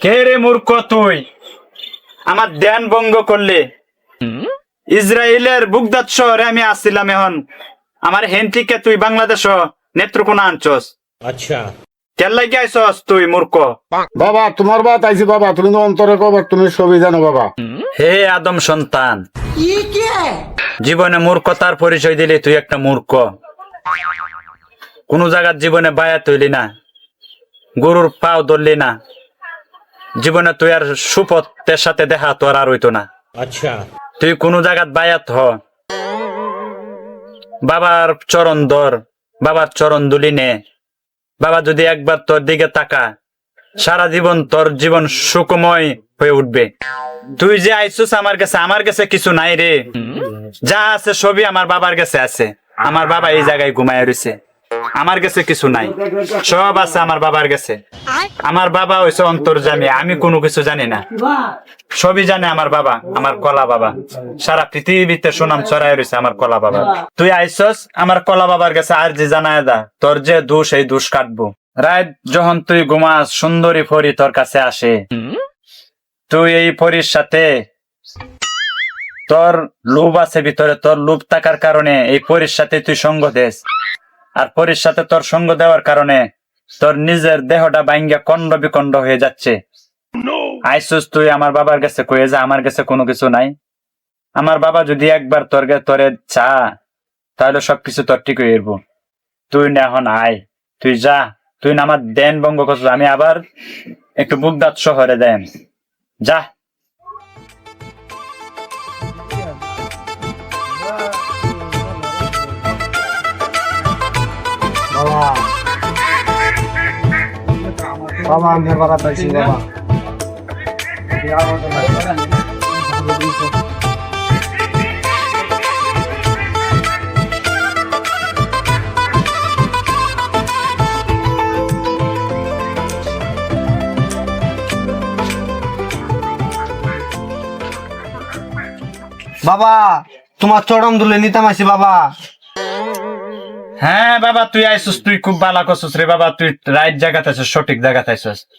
কে রে মূর্খ তুই আমার ধ্যান ভঙ্গ করলে। ইসরায়েলের বুগদাদ শহরে আমি আসছিলাম, এখন আমার হেন থেকে তুই বাংলাদেশ নেত্রকোনা আনছস। अच्छा কেন লাগি আইসস তুই মূর্খ? বাবা তোমার বাত আইছি বাবা, তুমি তো অন্তরে কবা, তুমি সবই জানো বাবা। হে আদম সন্তান, জীবনে মূর্খতার পরিচয় দিলি তুই একটা মূর্খ। কোন জায়গার জীবনে বায়াত হইলি না, গরুর পাও ধরলি না, জীবনে তুই আর সুপথের সাথে দেখা তোর আর হইতো না। अच्छा তুই কোন জায়গাত বায়াত হ, বাবার চরণ ধর, বাবার চরণ দুলি নে। বাবা যদি একবার তোর দিকে তাকা, সারা জীবন তোর জীবন সুখময় হয়ে উঠবে। তুই যে আইসুস আমার কাছে কিছু নাই রে। যা আছে সবই আমার বাবার কাছে আছে। আমার বাবা এই জায়গায় ঘুমায় রয়েছে, আমার কাছে কিছু নাই, সব আছে আমার বাবার কাছে। আমার বাবা হইছে অন্তর্যামী, আমি কোনো কিছু জানি না, সবই জানে আমার বাবা, আমার কলা বাবা। সারা পৃথিবীতে সুনাম ছড়াই রয়েছে আমার কলা বাবা। তুই আইসস আমার কলা বাবার কাছে, আর যে জানায় দা তোর যে দোষ, এই দোষ কাটবো। রাত যখন তুই ঘুমাস, সুন্দরী পরী তোর কাছে আসে, তুই এই পরীর সাথে তোর লোভ আছে ভিতরে, তোর লোভ থাকার কারণে এই পরীর সাথে তুই সঙ্গ দেস। আর পরীর সাথে তোর সঙ্গ দেওয়ার কারণে তোর নিজের দেহটা ভাঙ্গা খন্ড বিখন্ড হয়ে যাচ্ছে। আইসুস তুই আমার বাবার কাছে কয়ে যা, আমার কাছে কোনো কিছু নাই। আমার বাবা যদি একবার তোরে চা, তাহলে সবকিছু তোর ঠিক হয়ে যাবো। তুই না এখন আয়, তুই যা, তুই না আমার দেন ভঙ্গ করছিস। আমি আবার একটু বুগদাদ শহরে দেন, যা। বাবা বাবা আমি বাবা তাইছি বাবা। বাবা তোমার চরম দুলে নিতাম আছি বাবা। হ্যাঁ বাবা তুই আইসুস, তুই খুব ভালো করছিস রে বাবা। তুই রাইট জায়গাতে আছিস, সঠিক জায়গাতে আছিস।